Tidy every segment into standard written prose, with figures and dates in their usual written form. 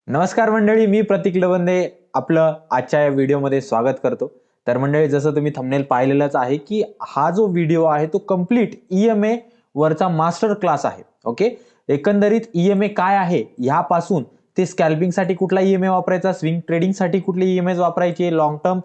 नमस्कार मंडळी, मी प्रतीक लवंदे आपलं आजच्या या व्हिडिओमध्ये स्वागत करतो. तर मंडळी, जसं तुम्ही थंबनेल पाहिलेलंच आहे की हा जो व्हिडिओ आहे तो कंप्लीट ईएमए वरचा मास्टर क्लास आहे. ओके, एकंदरीत ईएमए काय आहे ह्यापासून ते स्कॅल्पिंगसाठी कुठला ईएमए वापरायचा, स्विंग ट्रेडिंगसाठी कुठले ईएमए वापरायचे, लॉंग टर्म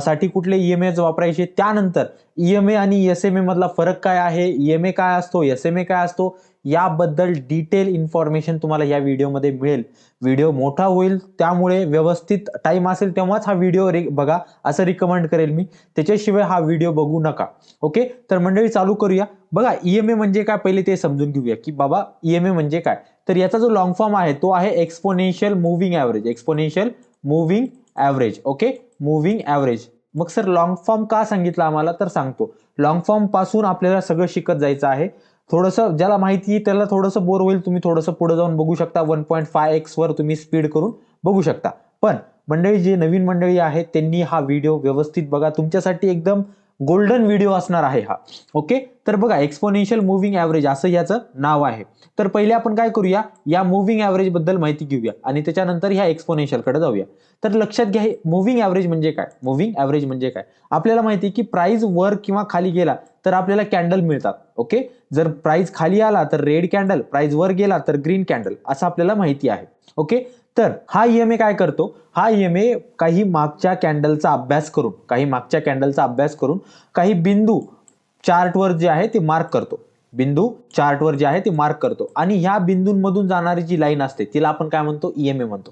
साठी कुठले ईएमए वापरायचे, त्यानंतर ईएमए आणि एसएमए मधला फरक काय आहे, ईएमए काय असतो, एसएमए काय असतो, याबद्दल डिटेल इन्फॉर्मेशन तुम्हाला या व्हिडिओमध्ये मिळेल. व्हिडिओ मोठा होईल, त्यामुळे व्यवस्थित टाइम असेल तेव्हाच हा व्हिडिओ बघा असं रिकमेंड करेल मी, त्याच्याशिवाय हा व्हिडिओ बघू नका. ओके, तर मंडळी चालू करूया. बघा, ईएमए म्हणजे काय पहिले ते समजून घेऊया की बाबा ईएमए म्हणजे काय. तर याचा जो लॉंग फॉर्म आहे तो आहे exponential moving average. Exponential moving average. Okay, moving average. मग सर लॉंग फॉर्म का सांगितलं आम्हाला, तर सांगतो. लॉंग फॉर्म पासून आपल्याला सगळं शिकत जायचं आहे. थोडंसं ज्याला माहिती आहे त्याला थोडंसं बोर होईल, तुम्ही थोडंसं पुढे जाऊन बघू शकता. 1.5x वर तुम्ही स्पीड करून बघू शकता. पण मंडळी, जे नवीन मंडळी आहेत त्यांनी हा व्हिडिओ व्यवस्थित बघा, तुमच्यासाठी एकदम गोल्डन व्हिडिओ असणार आहे हा. ओके, तर बघा, एक्सपोनेन्शियल मूव्हिंग ॲव्हरेज असं याचं नाव आहे. तर पहिले आपण काय करूया, या मूव्हिंग ॲव्हरेज बद्दल माहिती घेऊया आणि त्याच्यानंतर ह्या एक्सपोनेन्शियल कडे जाऊया. तर लक्षात घ्या, मूव्हिंग ॲव्हरेज म्हणजे काय. मूव्हिंग ॲव्हरेज म्हणजे काय, आपल्याला माहिती आहे की प्राइस वर किंवा खाली गेला तर आपल्याला कॅन्डल मिळतात. ओके, जर प्राइस खाली आला तर रेड कॅन्डल, प्राइस वर गेला तर ग्रीन कॅन्डल, असं आपल्याला माहिती आहे. ओके, तर हा ईएमए काय करतो, हा ईएमए काही मागच्या कॅन्डलचा अभ्यास करून काही बिंदू चार्टवर जे आहे ते मार्क करतो. बिंदू चार्टवर जे आहे ते मार्क करतो आणि ह्या बिंदूंमधून जाणारी जी लाईन असते तिला आपण काय म्हणतो, ईएमए म्हणतो.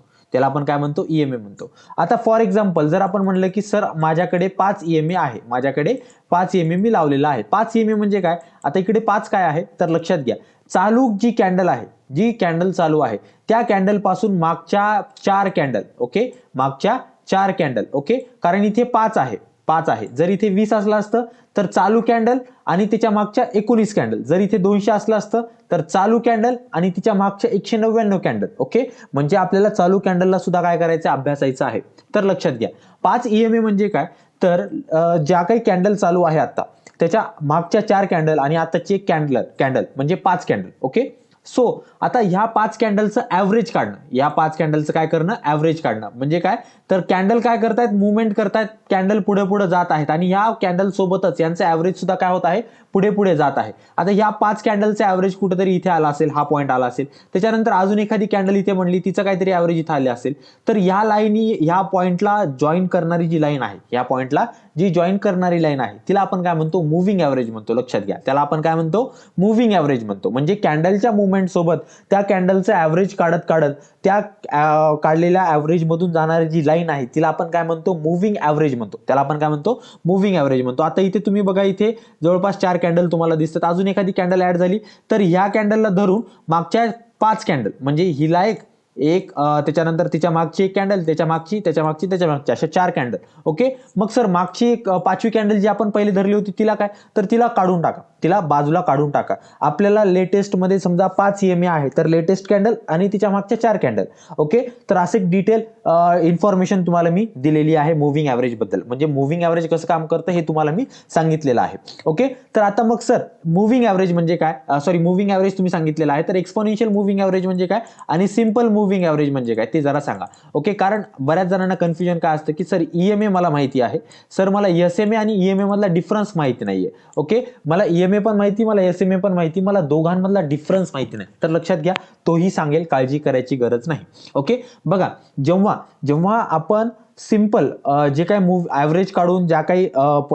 ईएमए म्हणतो. आता फॉर एक्झाम्पल, जर आपण म्हणलं की सर माझ्याकडे 5 ईएमए आहे, माझ्याकडे 5 ईएमए मी लावलेला आहे. 5 ईएमए म्हणजे काय, आता इकडे 5 काय आहे, तर लक्षात घ्या, चालू जी कॅन्डल आहे, जी कॅन्डल चालू आहे त्या कॅन्डल पासून मागच्या 4 कॅन्डल. ओके, मागच्या 4 कॅन्डल. ओके, कारण इथे 5 आहे. जर इथे 20 असलं असतं तर चालू कॅन्डल आणि त्याच्या मागच्या 19 कॅन्डल. जर इथे 200 असलं असतं तर चालू कॅन्डल आणि तिच्या मागच्या 199 कॅन्डल. ओके, म्हणजे आपल्याला चालू कॅन्डलला सुद्धा काय करायचं, अभ्यासायचं आहे. तर लक्षात घ्या, 5 ईएमए म्हणजे काय, तर ज्या काही कॅन्डल चालू आहे आता त्याच्या मागच्या 4 कॅन्डल आणि आताची एक कॅन्डल म्हणजे 5 कॅन्डल. ओके, सो आता ह्या 5 कॅन्डलचं ॲव्हरेज काढणं, या 5 कॅन्डलचं काय करणं, ॲव्हरेज काढणं. म्हणजे काय, तर कॅन्डल काय करतायत, मुवमेंट करतायत, कॅन्डल पुढे पुढे जात आहेत आणि ह्या कॅन्डल सोबतच यांचं ॲव्हरेज सुद्धा काय होत आहे, पुढे पुढे जात आहे. आता ह्या 5 कॅन्डलचं ॲव्हरेज कुठेतरी इथे आला असेल, हा पॉईंट आला असेल, त्याच्यानंतर अजून एखादी कॅन्डल इथे म्हणली, तिचं काहीतरी ॲव्हरेज इथे आले असेल. तर ह्या लाईनी ह्या पॉईंटला जॉईन करणारी जी लाईन आहे, या पॉईंटला जी जॉईन करणारी लाईन आहे तिला आपण काय म्हणतो, मूव्हिंग ॲव्हरेज म्हणतो. लक्षात घ्या, त्याला आपण काय म्हणतो, मूव्हिंग ॲव्हरेज म्हणतो. म्हणजे कॅन्डलच्या मुवमेंट सोबत त्या कॅन्डलचं ॲव्हरेज काढत त्या काढलेल्या ॲव्हरेज मधून जाणारी जी लाईन आहे तिला आपण काय म्हणतो, मूव्हिंग ॲव्हरेज म्हणतो. आता इथे तुम्ही बघा, इथे जवळपास 4 कॅन्डल तुम्हाला दिसतात, अजून एखादी कॅन्डल ऍड झाली तर ह्या कॅन्डलला धरून मागच्या 5 कॅन्डल म्हणजे हिला एक त्याच्यानंतर तिच्या मागची एक कॅन्डल, त्याच्या मागची अशा 4 कॅन्डल. ओके, मग सर मागची एक 5वी कॅन्डल जी आपण पहिले धरली होती तिला काय, तर तिला काढून टाका, तिला बाजूला काढून टाका. आपल्याला लेटेस्ट मध्ये समजा 5 ईएमए आहे तर लेटेस्ट कॅन्डल आणि तिच्या मागच्या 4 कॅन्डल. ओके, तर असे डिटेल इन्फॉर्मेशन तुम्हाला मी दिलेली आहे मूव्हिंग ॲव्हरेज बद्दल. म्हणजे मूव्हिंग ॲव्हरेज कसं काम करतं हे तुम्हाला मी सांगितलेलं आहे. ओके, तर आता मग सर मूव्हिंग ॲव्हरेज म्हणजे काय, मूव्हिंग ॲव्हरेज तुम्ही सांगितलेलं आहे, तर एक्सपोनेन्शियल मूव्हिंग ॲव्हरेज म्हणजे काय आणि सिंपल मूव्हिंग ॲव्हरेज म्हणजे काय ते जरा सांगा. ओके, कारण बऱ्याच जणांना कन्फ्युजन काय असतं की सर ईएमए मला माहिती आहे, सर मला एसएमए आणि ईएमए मधला डिफरन्स माहिती नाहीये. ओके, मला ईएमए पण माहिती, मला एसएमए पण माहिती, मला दोघांमधला डिफरन्स माहिती नाही. तर लक्षात घ्या, तोही सांगेल, काळजी करायची गरज नाही. ओके, बघा, जेव्हा आपण सिंपल जे काही ॲव्हरेज काढून ज्या काही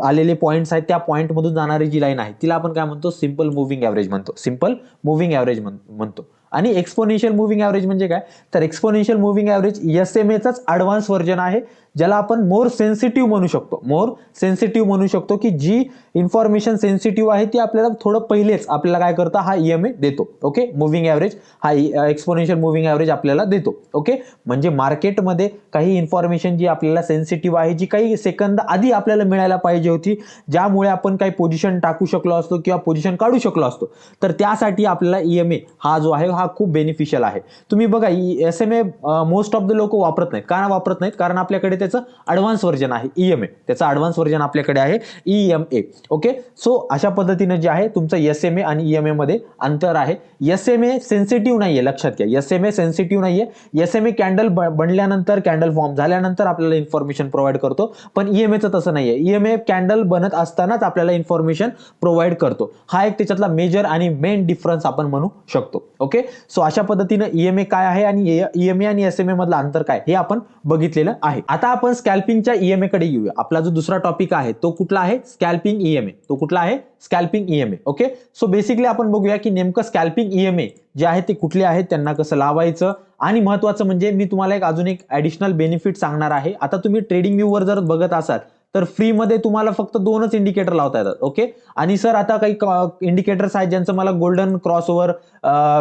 आलेले पॉईंट्स आहेत त्या पॉईंट मधून जाणारी जी लाईन आहे तिला आपण काय म्हणतो, सिंपल मूव्हिंग ॲव्हरेज म्हणतो. आणि एक्सपोनेन्शियल मूव्हिंग ॲव्हरेज म्हणजे काय, तर एक्सपोनेन्शियल मूव्हिंग ॲव्हरेज एसएमएचाच ॲडव्हान्स व्हर्जन आहे, ज्याला आपण मोर सेन्सिटिव्ह म्हणू शकतो की जी इन्फॉर्मेशन सेन्सिटिव्ह आहे ती आपल्याला थोडं पहिलेच आपल्याला काय करता, हा ईएमए देतो. ओके, मूव्हिंग ॲव्हरेज हा एक्सपोनेन्शियल मूव्हिंग ॲव्हरेज आपल्याला देतो. ओके, म्हणजे मार्केटमध्ये काही इन्फॉर्मेशन जी आपल्याला सेन्सिटिव्ह आहे, जी काही सेकंद आधी आपल्याला मिळायला पाहिजे होती, ज्यामुळे आपण काही पोझिशन टाकू शकलो असतो किंवा पोझिशन काढू शकलो असतो, तर त्यासाठी आपल्याला ईएमए हा जो आहे हा खूप बेनिफिशियल आहे. तुम्ही बघा, एसएमए मोस्ट ऑफ द लोक वापरत नाहीत. कारण आपल्याकडे त्याचं ॲडव्हान्स व्हर्जन आहे EMA, त्याचं ॲडव्हान्स व्हर्जन आपल्याकडे आहे EMA. ओके, सो अशा पद्धतीने जे आहे तुमचं SMA आणि EMA मध्ये अंतर आहे. SMA सेन्सिटिव्ह नाहीये, लक्षात घ्या. SMA सेन्सिटिव्ह नाहीये. SMA कॅन्डल बनल्यानंतर, कॅन्डल फॉर्म झाल्यानंतर आपल्याला इन्फॉर्मेशन प्रोव्हाइड करतो, पण EMAचं तसं नाहीये. EMA कॅन्डल बनत असतानाच आपल्याला इन्फॉर्मेशन प्रोव्हाइड करतो. हा एक त्याच्यातला मेजर आणि मेन डिफरन्स आपण म्हणू शकतो. ओके, सो अशा पद्धतीने EMA काय आहे आणि EMA आणि SMA मधलं अंतर काय हे आपण बघितलेलं आहे. आता आपण स्कॅल्पिंगच्या EMA कडे येऊया. आपला जो दुसरा टॉपिक आहे तो कुठला आहे? Scalping EMA. तो कुठला आहे? Scalping EMA. Okay, so basically आपण बघूया की नेमकं स्कॅल्पिंग EMA जे आहे ते कुठले आहेत, त्यांना कसं लावायचं, आणि महत्वाचं म्हणजे मी तुम्हाला अजून एक ऍडिशनल बेनिफिट सांगणार आहे. आता तुम्ही ट्रेडिंग व्ह्यू वर जर बघत असाल तर फ्री मध्ये तुम्हाला फक्त 2च इंडिकेटर लावता येतात. ओके, आणि सर आता काही इंडिकेटर्स आहेत ज्यांचं मला गोल्डन क्रॉसओव्हर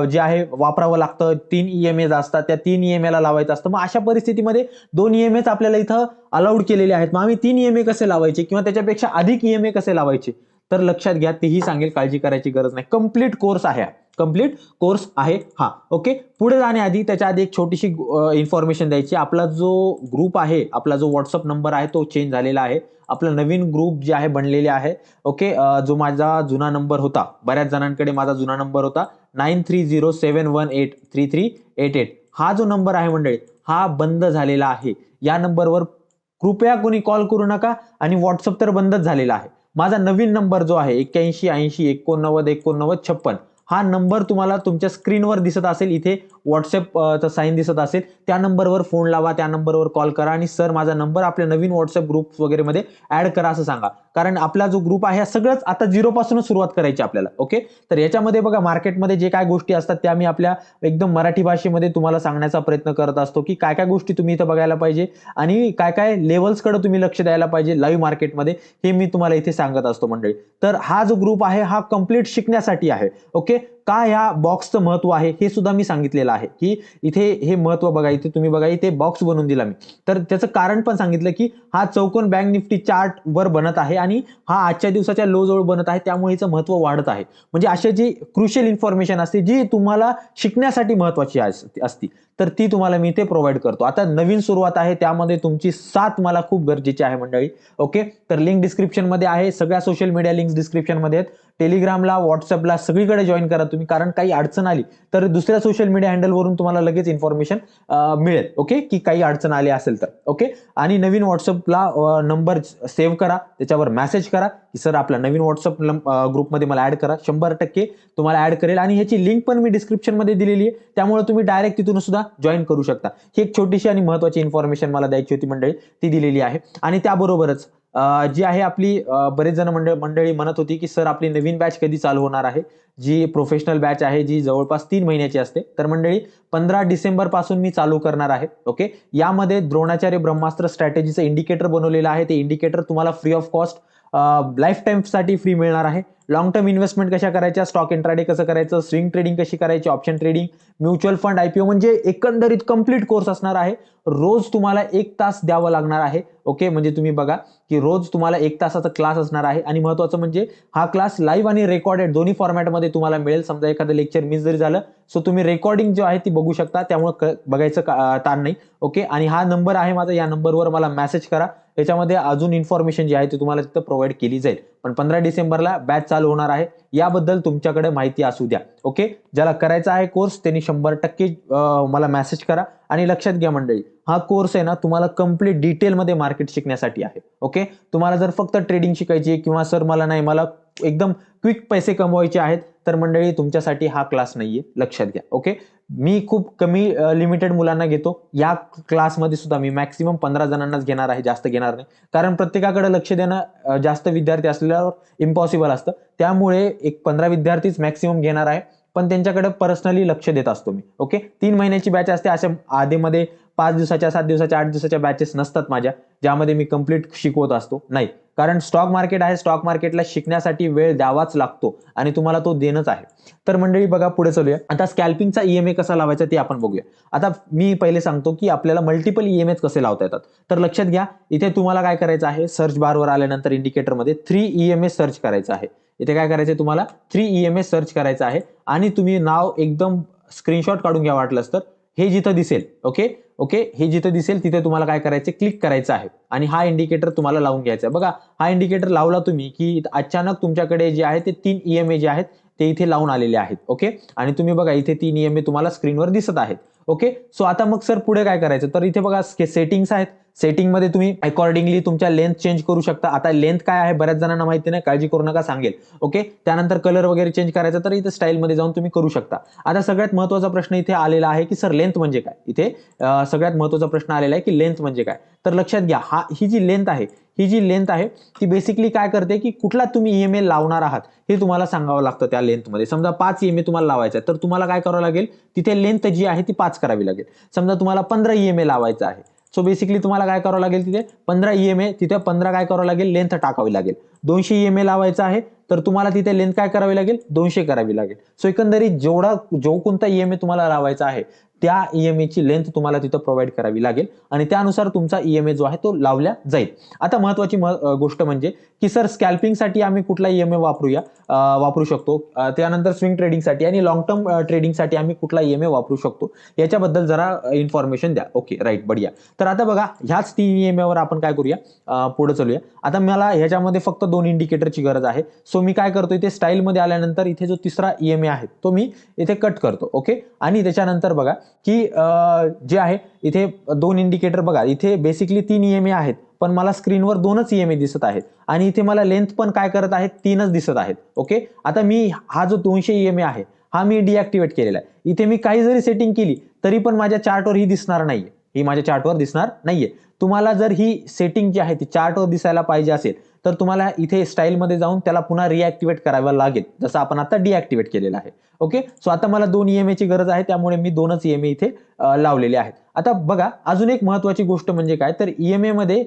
जे आहे वापरावं लागतं, 3 EMA असतात, त्या 3 EMA ला लावायचं असतं. मग अशा परिस्थितीमध्ये 2 EMA आपल्याला इथं अलाउड केलेले आहेत. मग आम्ही 3 EMA कसे लावायचे किंवा त्याच्यापेक्षा अधिक EMA कसे लावायचे, तर लक्षात घ्या, तेही सांगेल, काळजी करायची गरज नाही. कंप्लीट कोर्स आहे, कंप्लीट कोर्स आहे हा. ओके, पुढे जाण्याआधी त्याच्या आधी एक छोटीशी इन्फॉर्मेशन द्यायची. आपला जो ग्रुप आहे, आपला जो व्हॉट्सअप नंबर आहे तो चेंज झालेला आहे. आपला नवीन ग्रुप जे आहे बनलेले आहे. ओके, जो माझा जुना नंबर होता, बऱ्याच जणांकडे माझा जुना नंबर होता 9307183388, हा जो नंबर आहे मंडळी, हा बंद झालेला आहे. या नंबरवर कृपया कोणी कॉल करू नका, आणि व्हॉट्सअप तर बंदच झालेला आहे. माझा नवीन नंबर जो आहे 8180898956, हा नंबर तुम्हाला तुमच्या स्क्रीनवर दिसत असेल, इथे व्हॉट्सअपचा साईन दिसत असेल, त्या नंबरवर फोन लावा, त्या नंबरवर कॉल करा आणि सर माझा नंबर आपल्या नवीन व्हॉट्सअप ग्रुप वगैरे मध्ये ऍड करा असं सांगा. कारण आपला जो ग्रुप आहे सगळंच आता 0 पासूनच सुरुवात करायची आपल्याला. ओके, तर याच्यामध्ये बघा, मार्केटमध्ये जे काय गोष्टी असतात त्या मी आपल्या एकदम मराठी भाषेमध्ये तुम्हाला सांगण्याचा प्रयत्न करत असतो की काय काय गोष्टी तुम्ही इथं बघायला पाहिजे आणि काय काय लेवल्सकडे तुम्ही लक्ष द्यायला पाहिजे लाईव्ह मार्केटमध्ये, हे मी तुम्हाला इथे सांगत असतो मंडळी. तर हा जो ग्रुप आहे हा कंप्लीट शिकण्यासाठी आहे. ओके, का या बॉक्सचं महत्व आहे हे सुद्धा मी सांगितलेलं आहे की इथे हे महत्व बघा, इथे तुम्ही बघा, इथे बॉक्स बनवून दिला मी. तर त्याचं कारण पण सांगितलं की हा चौकोन बँक निफ्टी चार्ट वर बनत आहे आणि हा आजच्या दिवसाच्या लो जवळ बनत आहे, त्यामुळे हिचं महत्व वाढत आहे. म्हणजे अशी जी क्रुशियल इन्फॉर्मेशन असते जी तुम्हाला शिकण्यासाठी महत्वाची असती, तर ती तुम्हाला मी इथे प्रोव्हाइड करतो. आता नवीन सुरुवात आहे, त्यामध्ये तुमची साथ मला खूप गरजेची आहे मंडळी. ओके, तर लिंक डिस्क्रिप्शन मध्ये आहे, सगळ्या सोशल मीडिया लिंक्स डिस्क्रिप्शन मध्ये आहेत. टेलिग्रामला, व्हॉट्सअपला सगळीकडे जॉईन करा तुम्ही, कारण काही अडचण आली तर दुसऱ्या सोशल मीडिया हँडलवरून तुम्हाला लगेच इन्फॉर्मेशन मिळेल. ओके, की काही अडचण आली असेल तर. ओके, आणि नवीन व्हॉट्सअपला नंबर सेव्ह करा, त्याच्यावर मेसेज करा की सर आपला नवीन व्हॉट्सअप ग्रुपमध्ये मला ऍड करा. 100% तुम्हाला ऍड करेल, आणि ह्याची लिंक पण मी डिस्क्रिप्शन मध्ये दिलेली आहे, त्यामुळे तुम्ही डायरेक्ट तिथून सुद्धा जॉईन करू शकता. ही एक छोटीशी आणि महत्वाची इन्फॉर्मेशन मला द्यायची होती मंडळी, ती दिलेली आहे. आणि त्याबरोबरच जी आहे आपली बरेच जण मंडळी म्हणत होती की सर आपली नवीन बॅच कधी चालू होणार आहे, जी प्रोफेशनल बॅच आहे, जी जवळपास 3 महिन्याची असते. तर मंडळी 15 डिसेंबर पासून मी चालू करणार आहे. ओके, यामध्ये द्रोणाचार्य ब्रह्मास्त्र स्ट्रॅटेजीचं इंडिकेटर बनवलेलं आहे. ते इंडिकेटर तुम्हाला free of cost life time साठी फ्री मिळणार आहे. लॉंग टर्म इन्व्हेस्टमेंट कशा करायच्या, स्टॉक इंट्राडे कसं करायचं, स्विंग ट्रेडिंग कशी करायची, option trading, mutual fund, IPO, म्हणजे एकंदरीत कंप्लीट कोर्स असणार आहे. रोज तुम्हाला 1 तास द्यावं लागणार आहे. ओके, म्हणजे तुम्ही बघा की रोज तुम्हाला 1 तासाचा क्लास असणार आहे, आणि महत्वाचं म्हणजे हा क्लास लाईव्ह आणि रेकॉर्डेड दोन्ही फॉर्मॅटमध्ये तुम्हाला मिळेल. समजा एखादं लेक्चर मिस जरी झालं, सो तुम्ही रेकॉर्डिंग जो आहे ती बघू शकता, त्यामुळे बघायचं ताण नाही. ओके, आणि हा नंबर आहे माझा, या नंबरवर मला मेसेज करा, याच्यामध्ये अजून इन्फॉर्मेशन जी आहे ती तुम्हाला तिथं प्रोव्हाइड केली जाईल. पण 15 डिसेंबरला बॅच चालू होणार आहे, याबद्दल तुमच्याकडे माहिती असू द्या. ओके, ज्याला करायचा आहे कोर्स त्यांनी 100% मला मेसेज करा. आणि लक्षात घ्या मंडळी, हा कोर्स आहे ना तुम्हाला कंप्लीट डिटेलमध्ये मार्केट शिकण्यासाठी आहे. ओके, तुम्हाला जर फक्त ट्रेडिंग शिकायची किंवा सर मला एकदम क्विक पैसे कमवायचे आहेत, तर मंडळी तुमच्यासाठी हा क्लास नाहीये, लक्षात घ्या. ओके, मी खूप कमी लिमिटेड मुलांना घेतो. या क्लासमध्ये सुद्धा मी मॅक्सिमम 15 जणांनाच घेणार आहे, जास्त घेणार नाही, कारण प्रत्येकाकडे लक्ष देणं जास्त विद्यार्थी असल्यावर इम्पॉसिबल असतं. त्यामुळे एक 15 विद्यार्थीच मॅक्सिमम घेणार आहे, पण त्यांच्याकडे पर्सनली लक्ष देत असतो मी. ओके, 3 महिन्याची बॅच असते, अशा आधीमध्ये 5 दिवसाच्या, 7 दिवसाच्या, 8 दिवसाच्या बॅचेस नसतात माझ्या, ज्यामध्ये मी कंप्लीट शिकवत असतो. नाही, कारण स्टॉक मार्केट आहे, स्टॉक मार्केटला शिकण्यासाठी वेळ द्यावाच लागतो आणि तुम्हाला तो देणंच आहे. तर मंडळी बघा, पुढे चालूया. आता स्कॅल्पिंगचा EMA कसा लावायचा ते आपण बघूया. आता मी पहिले सांगतो की आपल्याला मल्टिपल EMAs कसे लावता येतात. तर लक्षात घ्या, इथे तुम्हाला काय करायचं आहे, सर्च बारवर आल्यानंतर इंडिकेटरमध्ये 3 EMA सर्च करायचं आहे. इथे काय करायचं, तुम्हाला 3 EMA सर्च करायचं आहे, आणि तुम्ही नाव एकदम स्क्रीनशॉट काढून घ्या वाटलंच तर, हे जिथं दिसेल, ओके, ओके, हे जिथे दिसेल तिथे तुम्हाला काय करायचं, क्लिक करायचं आहे आणि हा इंडिकेटर तुम्हाला लावून घ्यायचा आहे. बघा, हा इंडिकेटर लावला तुम्ही की अचानक तुमच्याकडे जे आहे ते 3 EMA जे आहेत ते इथे लावून आलेले आहेत. ओके, आणि तुम्ही बघा इथे 3 EMA तुम्हाला स्क्रीनवर दिसत आहेत. ओके, सो आता मग सर पुढे काय करायचं, तर इथे बघा सेटिंग्स आहेत. सेटिंगमध्ये तुम्ही अकॉर्डिंगली तुमच्या लेंथ चेंज करू शकता. आता लेंथ काय आहे बऱ्याच जणांना माहिती नाही, काळजी करू नका, सांगेल. ओके, त्यानंतर कलर वगैरे चेंज करायचा तर इथे स्टाईलमध्ये जाऊन तुम्ही करू शकता. आता सगळ्यात महत्त्वाचा प्रश्न इथे आलेला आहे की सर लेंथ म्हणजे काय. इथे सगळ्यात महत्त्वाचा प्रश्न आलेला आहे की लेंथ म्हणजे काय. तर लक्षात घ्या, ही जी लेंथ आहे ती बेसिकली काय करते की कुठला तुम्ही EMA लावणार आहात हे तुम्हाला सांगावं लागतं. त्या लेंथमध्ये समजा 5 EMA तुम्हाला लावायचा आहे तर तुम्हाला काय करावं लागेल, तिथे लेंथ जी आहे ती 5 करावी लागेल. समजा तुम्हाला 15 EMA लावायचा आहे, सो बेसिकली तुम्हाला काय करावं लागेल, तिथे 15 EMA, तिथे 15 काय करावं लागेल, लेंथ टाकावी लागेल. 200 EMA लावायचा आहे तर तुम्हाला तिथे लेंथ काय करावी लागेल, 200 करावी लागेल. सो एकंदरीत जो कोणता EMA तुम्हाला लावायचा आहे त्या EMA ची लेंथ तुम्हाला तिथं प्रोव्हाइड करावी लागेल आणि त्यानुसार तुमचा EMA जो आहे तो लावला जाईल. आता महत्वाची गोष्ट म्हणजे की सर स्कॅल्पिंगसाठी आम्ही कुठला EMA वापरू शकतो, त्यानंतर स्विंग ट्रेडिंगसाठी आणि लॉंग टर्म ट्रेडिंगसाठी आम्ही कुठला EMA वापरू शकतो याच्याबद्दल जरा इन्फॉर्मेशन द्या. ओके, राईट, बढिया. तर आता बघा, ह्याच 3 EMA वर आपण काय करूया, पुढे चलूया. आता मला ह्याच्यामध्ये फक्त 2 इंडिकेटरची गरज आहे. सो मी काय करतो, इथे स्टाईलमध्ये आल्यानंतर इथे जो तिसरा EMA आहे तो मी इथे कट करतो. ओके, आणि त्याच्यानंतर बघा की जे आहे इथे 2 इंडिकेटर, बघा इथे बेसिकली 3 EMA आहेत पण मला स्क्रीनवर 2च EMA दिसत आहेत आणि इथे मला लेंथ पण काय करत आहेत, 3च दिसत आहेत. ओके, आता मी हा जो 200 EMA आहे हा मी डिॲक्टिवेट केलेला आहे. इथे मी काही जरी सेटिंग केली तरी पण माझ्या चार्टवर ही दिसणार नाहीये, ही माझ्या चार्टवर दिसणार नाहीये. तुम्हाला जर ही सेटिंग जी आहे ती चार्टवर दिसायला पाहिजे असेल तर तुम्हाला इथे स्टाईलमध्ये जाऊन त्याला पुन्हा रिॲक्टिवेट करावं लागेल, जसं आपण आता डिॲक्टिवेट केलेलं आहे. ओके, सो आता मला 2 EMA ची गरज आहे त्यामुळे मी 2च EMA इथे लावलेले आहेत. आता बघा, अजून एक महत्वाची गोष्ट म्हणजे काय, तर EMA मध्ये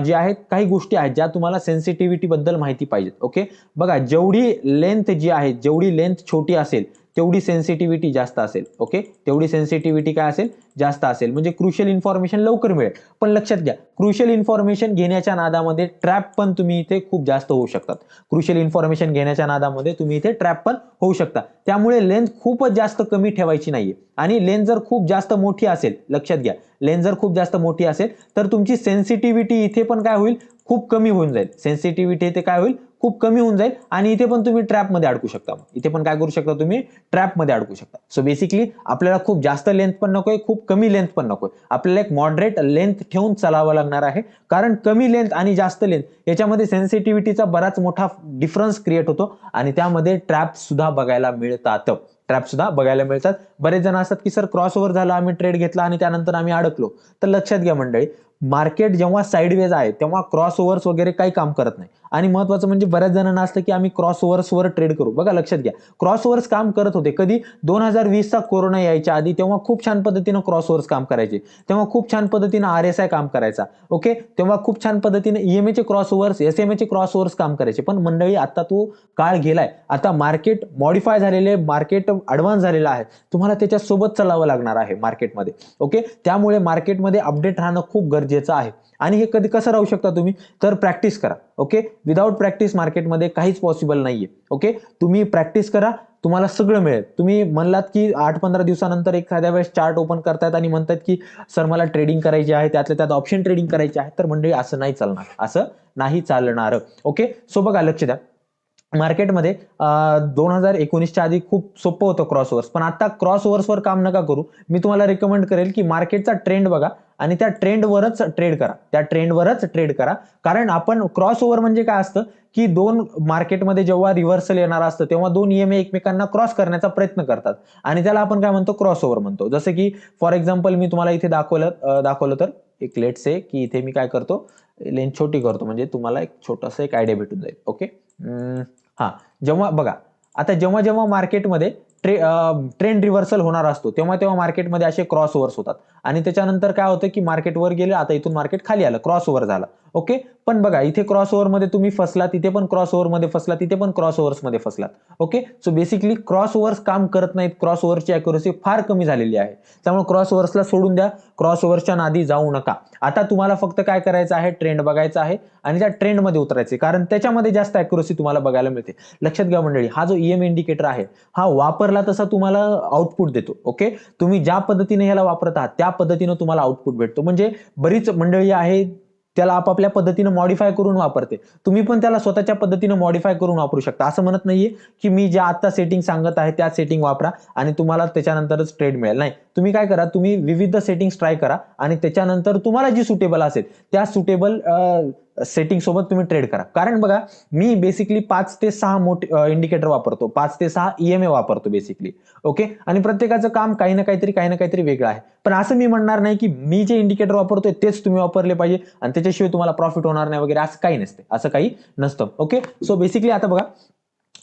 जे आहेत काही गोष्टी आहेत ज्या तुम्हाला सेन्सिटिव्हिटी बद्दल माहिती पाहिजेत. ओके, बघा जेवढी लेंथ जी आहे, जेवढी लेंथ छोटी असेल तेवढी सेन्सिटिव्हिटी जास्त असेल. ओके, तेवढी सेन्सिटिव्हिटी काय असेल, जास्त असेल, म्हणजे क्रुशियल इन्फॉर्मेशन लवकर मिळेल. पण लक्षात घ्या, क्रुशियल इन्फॉर्मेशन घेण्याच्या नादामध्ये ट्रॅप पण तुम्ही इथे खूप जास्त होऊ शकतात. क्रुशियल इन्फॉर्मेशन घेण्याच्या नादामध्ये तुम्ही इथे ट्रॅप पण होऊ शकता. त्यामुळे लेंथ खूपच जास्त कमी ठेवायची नाहीये आणि लेंथ जर खूप जास्त मोठी असेल, लक्षात घ्या, लेंथ जर खूप जास्त मोठी असेल तर तुमची सेन्सिटिव्हिटी इथे पण काय होईल, खूप कमी होऊन जाईल. सेन्सिटिव्हिटी इथे काय होईल, खूप कमी होऊन जाईल आणि इथे पण तुम्ही ट्रॅपमध्ये अडकू शकता. इथे पण काय करू शकता, तुम्ही ट्रॅपमध्ये अडकू शकता. सो बेसिकली आपल्याला खूप जास्त लेंथ पण नकोय, खूप कमी लेंथ पण नकोय, आपल्याला एक मॉडरेट लेंथ ठेवून चालावं लागणार आहे. कारण कमी लेंथ आणि जास्त लेंथ याच्यामध्ये सेन्सिटिव्हिटीचा बराच मोठा डिफरन्स क्रिएट होतो आणि त्यामध्ये ट्रॅप सुद्धा बघायला मिळतात. बरेच जण असतात की सर क्रॉसओव्हर झाला, आम्ही ट्रेड घेतला आणि त्यानंतर आम्ही अडकलो. तर लक्षात घ्या मंडळी, मार्केट जेव्हा साईडवेज आहे तेव्हा क्रॉसओव्हर्स वगैरे काही काम करत नाही. आणि महत्वाचं म्हणजे बऱ्याच जणांना असतं की आम्ही क्रॉसओव्हर्सवर ट्रेड करू. बघा लक्षात घ्या, क्रॉसओव्हर्स काम करत होते कधी, 2020चा कोरोना यायच्या आधी, तेव्हा खूप छान पद्धतीनं क्रॉसओव्हर्स काम करायचे, तेव्हा खूप छान पद्धतीनं RSI काम करायचा. ओके, तेव्हा खूप छान पद्धतीने EMA चे क्रॉसओव्हर्स, SMA चे क्रॉसओव्हर्स काम करायचे. पण मंडळी आता तो काळ गेलाय, आता मार्केट मॉडिफाय झालेले, मार्केट ॲडव्हान्स झालेलं आहे, तुम्हाला त्याच्यासोबत चालावं लागणार आहे मार्केटमध्ये. ओके, त्यामुळे मार्केटमध्ये अपडेट राहणं खूप गरजेचं आहे. आणि हे कधी कसं राहू शकता तुम्ही, तर प्रॅक्टिस करा. ओके, विदाउट प्रॅक्टिस मार्केटमध्ये काहीच पॉसिबल नाहीये. ओके, तुम्ही प्रॅक्टिस करा, तुम्हाला सगळं मिळेल. तुम्ही म्हणलात की 8-15 दिवसानंतर एखाद्या वेळेस चार्ट ओपन करतायत आणि म्हणतात की सर मला ट्रेडिंग करायची आहे, त्यातल्या त्यात ऑप्शन ट्रेडिंग करायची आहे, तर मंडळी असं नाही चालणार, असं नाही चालणार. ओके, सो बघा लक्ष द्या, मार्केटमध्ये 2019च्या आधी खूप सोपं होतं क्रॉसओव्हर्स, पण आता क्रॉसओव्हर्सवर काम नका करू. मी तुम्हाला रिकमेंड करेल की मार्केटचा ट्रेंड बघा आणि त्या ट्रेंडवरच ट्रेड करा. कारण आपण क्रॉसओव्हर म्हणजे काय असतं की दोन मार्केटमध्ये जेव्हा रिव्हर्सल येणार असतं तेव्हा 2 EMA एकमेकांना क्रॉस करण्याचा प्रयत्न करतात आणि त्याला आपण काय म्हणतो, क्रॉसओव्हर म्हणतो. जसं की फॉर एक्झाम्पल मी तुम्हाला इथे दाखवलं तर एक लेट्स से की इथे मी काय करतो, लेंथ छोटी करतो म्हणजे तुम्हाला एक छोटासा एक आयडिया भेटून जाईल. ओके, जेव्हा बघा, आता जेव्हा मार्केटमध्ये ट्रेंड रिव्हर्सल होणार असतो तेव्हा मार्केटमध्ये असे क्रॉसओव्हर्स होतात आणि त्याच्यानंतर काय होतं की मार्केट वर गेले, आता इथून मार्केट खाली आलं, क्रॉसओव्हर झाला. ओके, पण बघा इथे क्रॉसओव्हर मध्ये तुम्ही फसलात, तिथे पण क्रॉसओव्हर मध्ये फसलात, तिथे पण क्रॉसओव्हर्स मध्ये फसलात. ओके, सो बेसिकली क्रॉसओव्हर्स काम करत नाहीत, क्रॉसओव्हरची अॅक्युरसी फार कमी झालेली आहे. त्यामुळे क्रॉसओव्हर्सला सोडून द्या, क्रॉसओव्हरच्या नादी जाऊ नका. आता तुम्हाला फक्त काय करायचं आहे, ट्रेंड बघायचा आहे आणि त्या ट्रेंडमध्ये उतरायचे, कारण त्याच्यामध्ये जास्त अॅक्युरसी तुम्हाला बघायला मिळते. लक्षात घ्या मंडळी, हा जो EMA इंडिकेटर आहे हा वापरला तसा तुम्हाला आउटपुट देतो. ओके, तुम्ही ज्या पद्धतीने याला वापरत आहात त्या पद्धतीनं तुम्हाला आउटपुट भेटतो. म्हणजे बरीच मंडळी आहे त्याला आपापल्या पद्धतीनं मॉडिफाय करून वापरते. तुम्ही पण त्याला स्वतःच्या पद्धतीनं मॉडिफाय करून वापरू शकता. असं म्हणत नाहीये की मी ज्या आता सेटिंग सांगत आहे त्या सेटिंग वापरा आणि तुम्हाला त्याच्यानंतरच ट्रेड मिळेल. नाही, तुम्ही काय करा, तुम्ही विविध सेटिंग्स ट्राय करा आणि त्याच्यानंतर तुम्हाला जी सुटेबल असेल त्या सुटेबल सेटिंग सोबत तुम्ही ट्रेड करा. कारण बघा, मी बेसिकली 5 ते 6 मोठे इंडिकेटर वापरतो, 5 ते 6 ईएमए वापरतो बेसिकली. ओके, आणि प्रत्येकाचं काम काही ना काहीतरी वेगळं आहे. पण असं मी म्हणणार नाही की मी जे इंडिकेटर वापरतोय तेच तुम्ही वापरले पाहिजे आणि त्याच्याशिवाय तुम्हाला प्रॉफिट होणार नाही वगैरे, असं काही नसते, असं काही नसतं. ओके, सो बेसिकली आता बघा,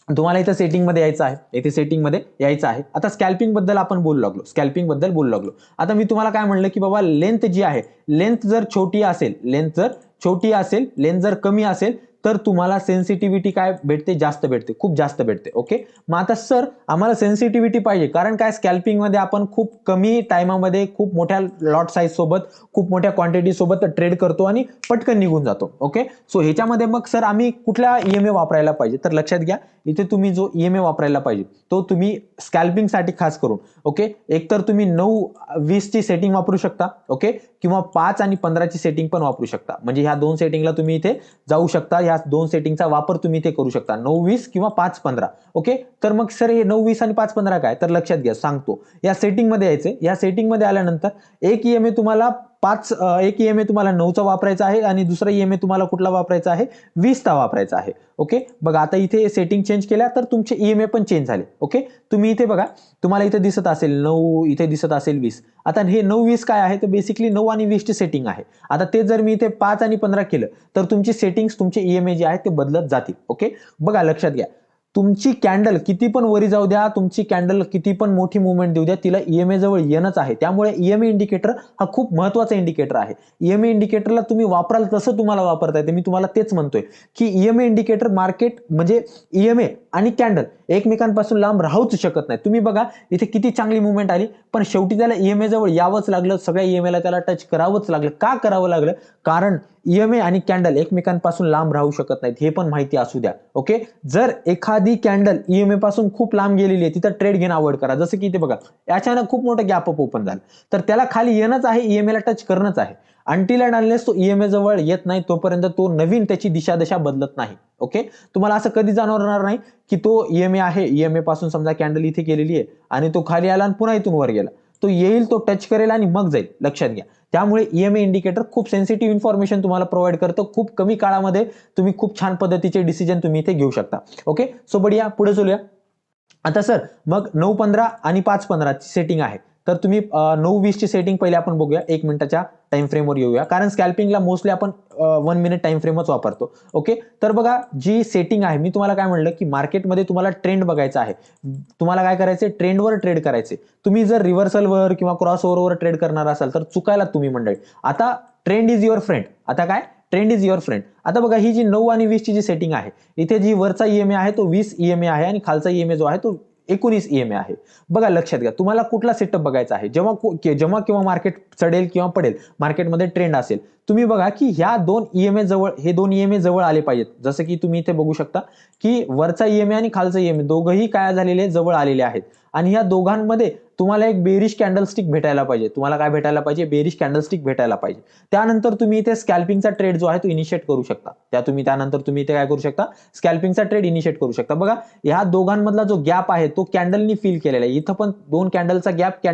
तुम्हाला इथं सेटिंग मध्ये यायचं आहे, इथे सेटिंग मध्ये यायचं आहे. आता स्कॅल्पिंग बद्दल आपण बोलू लागलो. आता मी तुम्हाला काय म्हणलं की बाबा, लेंथ जी आहे, लेंथ जर छोटी असेल, लेंथ जर कमी असेल तर तुम्हाला सेन्सिटिव्हिटी काय भेटते, जास्त भेटते, खूप जास्त भेटते. ओके, मग आता सर आम्हाला सेन्सिटिव्हिटी पाहिजे, कारण काय, स्कॅल्पिंग मध्ये आपण खूप कमी टाइमामध्ये खूप मोठ्या लॉट साईज सोबत, खूप मोठ्या क्वांटिटी सोबत ट्रेड करतो आणि पटकन निघून जातो. ओके, सो ह्याच्यामध्ये मग सर आम्ही कुठला ईएमए वापरायला पाहिजे, तर लक्षात घ्या, इथे तुम्ही जो ईएमए वापरायला पाहिजे तो तुम्ही स्कॅल्पिंग साठी खास करून, ओके, एकतर तुम्ही 9-20 ची सेटिंग वापरू शकता, ओके, किंवा 5 आणि 15 ची सेटिंग पण वापरू शकता. म्हणजे ह्या दोन सेटिंगला तुम्ही इथे जाऊ शकता, ह्या दोन सेटिंगचा वापर तुम्ही इथे करू शकता, 9-20 किंवा 5-15. ओके, तर मग सर हे 9-20 आणि 5-15 काय, तर लक्षात घ्या, सांगतो. या सेटिंग मध्ये यायचे, या सेटिंग मध्ये आल्यानंतर एक ईएमए तुम्हाला एक ईएमए तुम्हाला 9चा वापरायचा आहे आणि दुसरा ईएमए तुम्हाला कुठला वापरायचा आहे, 20चा वापरायचा आहे. ओके, बघा आता इथे सेटिंग चेंज केल्या तर तुमचे ईएमए पण चेंज झाले. ओके, तुम्ही इथे बघा, तुम्हाला इथे दिसत असेल 9, इथे दिसत असेल 20. आता हे 9-20 काय आहे, तर बेसिकली 9 आणि 20 ची सेटिंग आहे. आता ते जर मी इथे 5 आणि 15 केलं तर तुमची सेटिंग्स, तुमचे ईएमए जे आहेत ते बदलत जातील. ओके, बघा लक्षात घ्या, तुमची कॅन्डल किती पण वरी जाऊ द्या, तुमची कॅन्डल किती पण मोठी मुवमेंट देऊ द्या, तिला ईएमए जवळ येणंच आहे. त्यामुळे ईएमए इंडिकेटर हा खूप महत्वाचा इंडिकेटर आहे. ईएमए इंडिकेटरला तुम्ही वापराल तसं तुम्हाला वापरता येते. मी तुम्हाला तेच म्हणतोय की ईएमए इंडिकेटर मार्केट म्हणजे ईएमए आणि कॅन्डल एकमेकांपासून लांब राहूच शकत नाही. तुम्ही बघा इथे किती चांगली मुवमेंट आली, पण शेवटी त्याला ईएमए जवळ यावंच लागलं, सगळ्या ईएमएला त्याला टच करावंच लागलं. का करावं लागलं, कारण ईएमए आणि कॅन्डल एकमेकांपासून लांब राहू शकत नाहीत, हे पण माहिती असू द्या. ओके, जर एखादी कॅन्डल ईएमए पासून खूप लांब गेलेली आहे, तिथं ट्रेड घेणं अवॉइड करा. जसं की इथे बघा, अचानक खूप मोठं गॅप अप ओपन झालं, तर त्याला खाली येणंच आहे, ईएमए ला टच करणंच आहे. अनटिल अँड अनलेस तो ईएमए जवळ येत नाही तोपर्यंत तो नवीन त्याची दिशा बदलत नाही. ओके, तुम्हाला असं कधी जाणवणार नाही की तो ईएमए आहे, ईएमए पासून समजा कॅन्डल इथे गेलेली आहे आणि तो खाली आला आणि पुन्हा इथून वर गेला, तो येईल, तो टच करेल आणि मग जाईल. लक्षात घ्या, त्यामुळे ईएमए इंडिकेटर खूप सेन्सिटिव्ह इन्फॉर्मेशन तुम्हाला प्रोव्हाइड करतं. खूप कमी काळामध्ये तुम्ही खूप छान पद्धतीचे डिसिजन तुम्ही इथे घेऊ शकता. ओके, सो बढिया, पुढे चलूया. आता सर मग 9-15 आणि 5-15 ची सेटिंग आहे, तर तुम्ही 9-20 ची सेटिंग पहिले आपण बघूया, 1 मिनिटाच्या टाइम फ्रेमवर येऊया, कारण स्कॅल्पिंगला मोस्टली आपण 1 मिनिट टाइम फ्रेमच वापरतो. ओके, तर बघा जी सेटिंग आहे, मी तुम्हाला काय म्हणलं की मार्केटमध्ये तुम्हाला ट्रेंड बघायचा आहे, तुम्हाला काय करायचे, ट्रेंडवर ट्रेड करायचे. तुम्ही जर रिव्हर्सलवर किंवा क्रॉस ओव्हरवर ट्रेड करणार असाल तर चुकायला तुम्ही मंडळी. आता ट्रेंड इज युअर फ्रेंड, आता काय, ट्रेंड इज युअर फ्रेंड. आता बघा ही जी 9 आणि 20 ची जी सेटिंग आहे, इथे जी वरचा ईएमए आहे तो 20 ईएमए आहे आणि खालचा ईएमए जो आहे तो 19 ईएमए आहे. बघा लक्षात घ्या, तुम्हाला कुठला सेटअप बघायचा आहे, जेव्हा किंवा मार्केट चढेल किंवा पडेल, मार्केटमध्ये ट्रेंड असेल, तुम्ही बघा की ह्या दोन ईएमए जवळ, हे दोन ईएमए जवळ आले पाहिजेत. जसं की तुम्ही इथे बघू शकता की वरचा ईएमए आणि खालचा ईएमए दोघंही काय झालेले, जवळ आलेले आहेत आणि ह्या दोघांमध्ये तुम्हाला एक बेरिश कॅन्डलस्टिक भेटायला पाहिजे. तुम्हाला काय भेटायला पाहिजे, बेरिश कॅन्डलस्टिक भेटायला पाहिजे. त्यानंतर तुम्ही इथे स्कॅल्पिंगचा ट्रेड जो आहे तो इनिशिएट करू शकता. त्यानंतर तुम्ही इथे काय करू शकता, स्कॅल्पिंगचा ट्रेड इनिशिएट करू शकता. बघा ह्या दोघांमधला जो गॅप आहे तो कॅन्डलनी फिल केलेला आहे. इथं पण 2 कॅन्डलचा गॅप,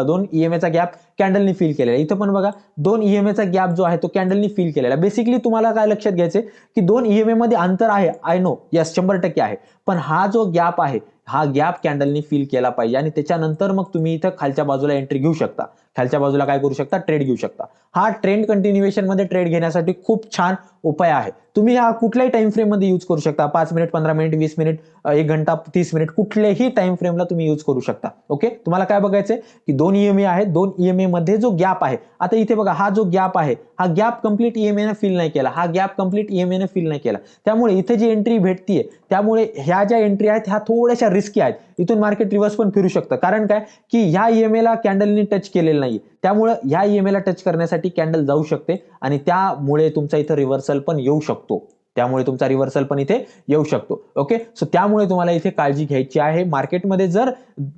2 ईएमएचा गॅप कॅन्डलनी फिल केलेला आहे. इथं पण बघा 2 ईएमएचा गॅप जो आहे तो कॅन्डलनी फिल केलेला आहे. बेसिकली तुम्हाला काय लक्षात घ्यायचे की 2 ईएमए मध्ये अंतर आहे, आय नो, यस 100% आहे, पण हा जो गॅप आहे हा गॅप कॅन्डलनी फिल केला पाहिजे आणि त्याच्यानंतर मग तुम्ही इथं खालच्या बाजूला एंट्री घेऊ शकता, खालच्या बाजूला काय करू शकता, ट्रेड घेऊ शकता. हा ट्रेंड कंटिन्युएशन मध्ये ट्रेड घेण्यासाठी खूप छान उपाय आहे. तुम्ही हा कुठल्याही टाइम फ्रेम मध्ये यूज करू शकता, 5 मिनिट, 15 मिनिट, 20 मिनिट, 1 घंटा, 30 मिनिट, कुठल्याही टाइम फ्रेमला तुम्ही यूज करू शकता. ओके, तुम्हाला काय बघायचंय की 2 ईएमए आहेत, 2 ईएमए मध्ये जो गॅप आहे, आता इथे बघा हा जो गॅप आहे हा गॅप कंप्लीट ईएमए ने फिल नाही केला, हा गॅप कंप्लीट ईएमए ने फिल नाही केला. त्यामुळे इथे जी एंट्री भेटतीये, त्यामुळे ह्या ज्या एंट्री आहेत ह्या थोड्याशा रिस्की आहेत. इथून मार्केट रिव्हर्स पण फिरू शकतं, कारण काय की ह्या ईएमए ला कॅन्डलनी टच केलेलं नाही, त्यामुळे ह्या ईएमए ला टच करण्यासाठी कॅन्डल जाऊ शकते आणि त्यामुळे तुमचा इथं रिव्हर्सल पण येऊ शकतो. त्यामुळे तुमचा रिव्हर्सल पण इथे येऊ शकतो. ओके, सो त्यामुळे तुम्हाला इथे काळजी घ्यायची आहे. मार्केटमध्ये जर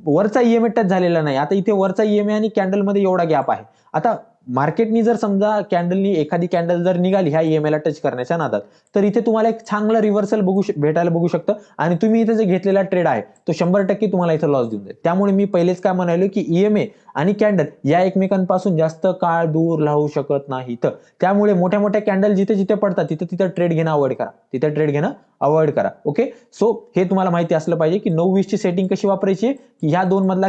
वरचा ईएमए टच झालेला नाही, आता इथे वरचा ईएमए आणि कॅन्डलमध्ये एवढा गॅप आहे. आता मार्केटनी जर समजा कॅन्डलनी एखादी कॅन्डल जर निघाली ह्या ईएमएला टच करण्याच्या नादात, तर इथे तुम्हाला एक चांगला रिव्हर्सल भेटायला बघू शकतं आणि तुम्ही इथे जे घेतलेला ट्रेड आहे तो 100% तुम्हाला इथे लॉस देऊन जाईल. त्यामुळे मी पहिलेच काय म्हणालो की ईएमए आणि कॅन्डल या एकमेकांपासून जास्त काळ दूर राहू शकत नाहीत. त्यामुळे मोठ्या मोठ्या कॅन्डल जिथे जिथे पडतात तिथे ट्रेड घेणं अवॉइड करा, तिथे ट्रेड घेणं अवॉइड करा. ओके, सो हे तुम्हाला माहिती असलं पाहिजे की 9-20 ची सेटिंग कशी वापरायची, की ह्या दोन मधला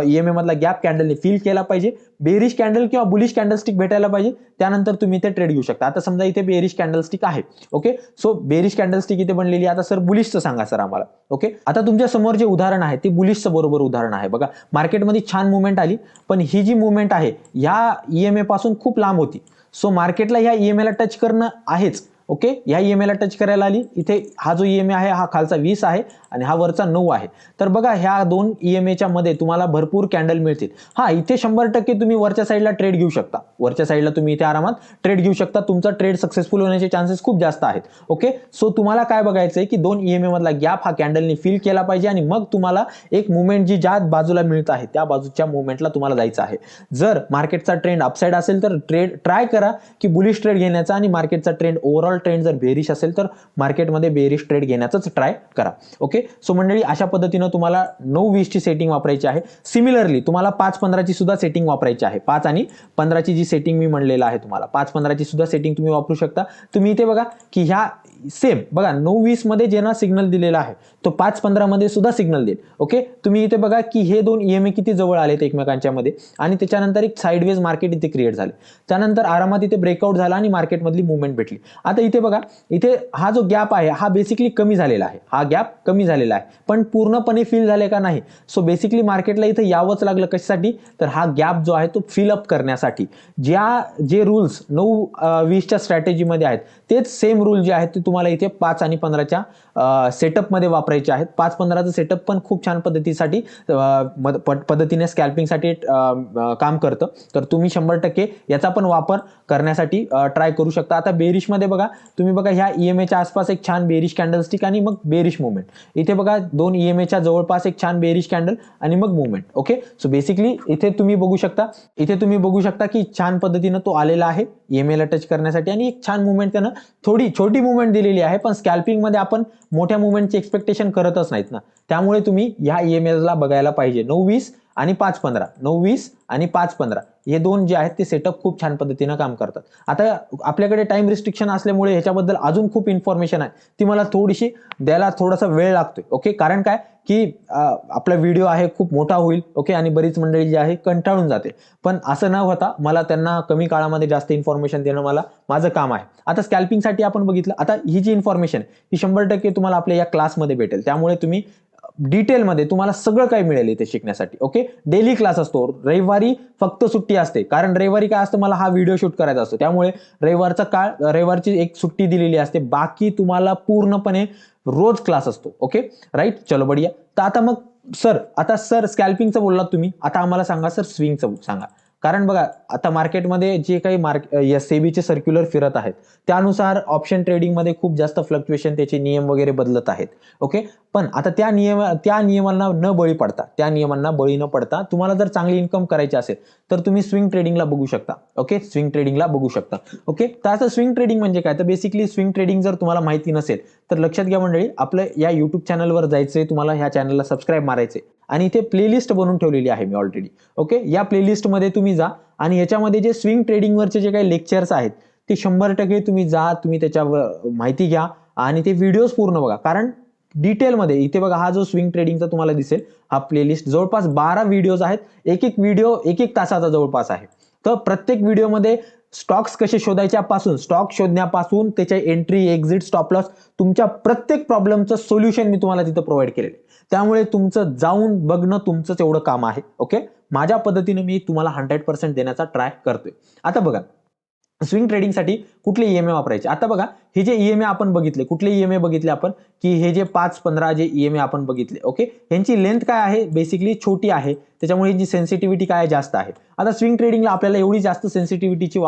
ईएमए मधला गॅप कॅन्डलने फिल केला पाहिजे, बेरिश कॅन्डल किंवा बुलिश कॅन्डलस्टिक भेटायला पाहिजे, त्यानंतर तुम्ही इथे ट्रेड घेऊ शकता. आता समजा इथे बेरिश कॅन्डलस्टिक आहे. ओके, सो बेरिश कॅन्डलस्टिक इथे बनलेली आहे. आता सर बुलिशचं सांगा सर आम्हाला. ओके, आता तुमच्या समोर जे उदाहरण आहे ते बुलिशचं बरोबर उदाहरण आहे. बघा, मार्केटमध्ये छान मुवमेंट आली, पण ही जी मुवमेंट आहे या ईएमए पासून खूप लांब होती. सो मार्केटला ह्या ईएमएला टच करणं आहेच. ओके, या ईएमएला टच करायला आली, इथे हा जो ईएमए आहे हा खालचा 20 आहे आणि हा वरचा 9 आहे. तर बघा, ह्या दोन ईएमएच्या मध्ये तुम्हाला भरपूर कॅन्डल मिळतील. हा, इथे 100% तुम्ही वरच्या साईडला ट्रेड घेऊ शकता. वरच्या साईडला तुम्ही इथे आरामात ट्रेड घेऊ शकता. तुमचा ट्रेड सक्सेसफुल होण्याचे चान्सेस खूप जास्त आहेत. ओके, सो तुम्हाला काय बघायचंय की दोन ईएमए मधला गॅप हा कॅन्डलने फिल केला पाहिजे आणि मग तुम्हाला एक मुवमेंट जी ज्या बाजूला मिळत आहे त्या बाजूच्या मुवमेंटला तुम्हाला जायचं आहे. जर मार्केटचा ट्रेंड अपसाइड असेल तर ट्राय करा की बुलिश ट्रेड घेण्याचा, आणि मार्केटचा ट्रेंड ओव्हरऑल ट्रेंड जर बेरिश असेल तर मार्केटमध्ये बेरिश ट्रेड घेण्याचाच ट्राय करा. ओके, सो मंडळी, अशा पद्धतीनं तुम्हाला 9-20 ची सेटिंग वापरायची आहे. सिमिलरली तुम्हाला 5-15 ची सुद्धा सेटिंग वापरायची आहे. 5 आणि 15 ची जी सेटिंग मी म्हणलेलं आहे तुम्हाला, 5-15 ची सुद्धा सेटिंग तुम्ही वापरू शकता. तुम्ही इथे बघा की ह्या सेम बघा 9-20 मध्ये जे ना सिग्नल दिलेला आहे तो 5-15 मध्ये सुद्धा सिग्नल देईल. ओके, तुम्ही इथे बघा की हे दोन ईएमए किती जवळ आलेत एकमेकांच्या मध्ये आणि त्याच्यानंतर एक साइडवेज मार्केट इथे क्रिएट झाले. त्यानंतर आरामात इथे ब्रेकआउट झाला आणि मार्केटमधली मुवमेंट भेटली. आता इथे बघा, इथे हा जो गॅप आहे हा बेसिकली कमी झालेला आहे, हा गॅप कमी झालेला आहे, पण पूर्णपणे फिल झाले का नाही. सो बेसिकली मार्केटला इथे यावंच लागलं कशासाठी, तर हा गॅप जो आहे तो फिल अप करण्यासाठी. जे रूल्स 9-20 च्या स्ट्रॅटेजीमध्ये आहेत तेच सेम रूल जे आहेत ते तुम्हाला इथे 5 आणि 15च्या सेटअप मध्ये वापरायचे आहेत. 5-15चं सेटअप पण खूप छान पद्धतीने स्कॅल्पिंगसाठी काम करतं. तर तुम्ही 100% याचा पण वापर करण्यासाठी ट्राय करू शकता. आता बेरिश मध्ये बघा, तुम्ही बघा ह्या ईएमएच्या आसपास एक छान बेरिश कॅन्डलस्टिक आणि मग बेरिश मुवमेंट. इथे बघा दोन ईएमएच्या जवळपास एक छान बेरिश कॅन्डल आणि मग मुवमेंट. ओके, सो बेसिकली इथे तुम्ही बघू शकता की छान पद्धतीनं तो आलेला आहे ईएमएला टच करण्यासाठी आणि एक छान मुवमेंट त्यानं थोडी छोटी मुवमेंट दिलेली आहे. पण स्कॅल्पिंग मध्ये आपण मोठ्या मुवमेंटची एक्सपेक्टेशन करतच नाहीत ना, त्यामुळे तुम्ही ह्या ईएमएला बघायला पाहिजे. 9-20 आणि 5-15, 9-20 आणि 5-15 हे दोन जे आहेत ते सेटअप खूप छान पद्धतीनं काम करतात. आता आपल्याकडे टाइम रिस्ट्रिक्शन असल्यामुळे ह्याच्याबद्दल अजून खूप इन्फॉर्मेशन आहे, ती मला थोडीशी द्यायला थोडासा वेळ लागतोय. ओके, कारण काय की आपला व्हिडिओ आहे खूप मोठा होईल. ओके, आणि बरीच मंडळी जी आहे कंटाळून जाते, पण असं न होता मला त्यांना कमी काळामध्ये जास्त इन्फॉर्मेशन देणं माझं काम आहे. आता स्कॅल्पिंगसाठी आपण बघितलं, आता ही जी इन्फॉर्मेशन ही 100% तुम्हाला आपल्या या क्लासमध्ये भेटेल. त्यामुळे तुम्ही डिटेलमध्ये तुम्हाला सगळं काही मिळेल इथे शिकण्यासाठी. ओके, डेली क्लास असतो, रविवारी फक्त सुट्टी असते, कारण रविवारी काय असतं, मला हा व्हिडिओ शूट करायचा असतो, त्यामुळे रविवारची एक सुट्टी दिलेली असते. बाकी तुम्हाला पूर्णपणे रोज क्लास असतो. ओके, राईट, चलो बढिया. तर आता मग सर स्कॅल्पिंगचं बोललात तुम्ही, आता आम्हाला सांगा सर स्विंगचं सांगा. कारण बघा, आता मार्केटमध्ये जे काही सेबीचे सर्क्युलर फिरत आहेत त्यानुसार ऑप्शन ट्रेडिंगमध्ये खूप जास्त फ्लक्च्युएशन, त्याचे नियम वगैरे बदलत आहेत. ओके, पण आता त्या नियमांना बळी न पडता तुम्हाला जर चांगली इन्कम करायची असेल तर तुम्ही स्विंग ट्रेडिंगला बघू शकता. ओके, स्विंग ट्रेडिंगला बघू शकता. ओके, तर आता स्विंग ट्रेडिंग म्हणजे काय, तर बेसिकली स्विंग ट्रेडिंग जर तुम्हाला माहिती नसेल तर लक्षात घ्या मंडळी, आपलं या युट्यूब चॅनलवर जायचंय, तुम्हाला ह्या चॅनलला सबस्क्राईब मारायचंय आणि इथे प्लेलिस्ट बनवून ठेवलेली आहे मी ऑलरेडी. ओके, या प्लेलिस्टमध्ये तुम्ही जा आणि याच्यामध्ये जे स्विंग ट्रेडिंगवरचे जे काही लेक्चर्स आहेत ते 100% तुम्ही जा, तुम्ही त्याच्यावर माहिती घ्या आणि ते व्हिडिओज पूर्ण बघा. कारण डिटेलमध्ये इथे बघा, हा जो स्विंग ट्रेडिंगचा तुम्हाला दिसेल हा प्लेलिस्ट, जवळपास 12 व्हिडिओज आहेत. एक व्हिडिओ 1 तासाचा जवळपास आहे. तर प्रत्येक व्हिडिओमध्ये स्टॉक्स कसे शोधायच्यापासून, स्टॉक शोधण्यापासून त्याच्या एंट्री, एक्झिट, स्टॉप लॉस, तुमच्या प्रत्येक प्रॉब्लेमचं सोल्युशन मी तुम्हाला तिथं प्रोव्हाइड केलेलं आहे. त्यामुळे तुमचं जाऊन बघणं तुमचंच एवढं काम आहे. ओके, माझ्या पद्धतीने मी तुम्हाला 100% देण्याचा ट्राय करतोय. आता बघा, स्विंग ट्रेडिंगसाठी कुठले ईएमए वापरायचे. आता बघा, हे जे ईएमए आपण बघितले, कुठले ईएमए बघितले आपण, की हे जे 5-15 जे ईएमए आपण बघितले. ओके, यांची लेंथ काय आहे, बेसिकली छोटी आहे, त्याच्यामुळे जी सेन्सिटिव्हिटी काय जास्त आहे. आता स्विंग ट्रेडिंगला आपल्याला एवढी जास्त सेन्सिटिव्हिटीची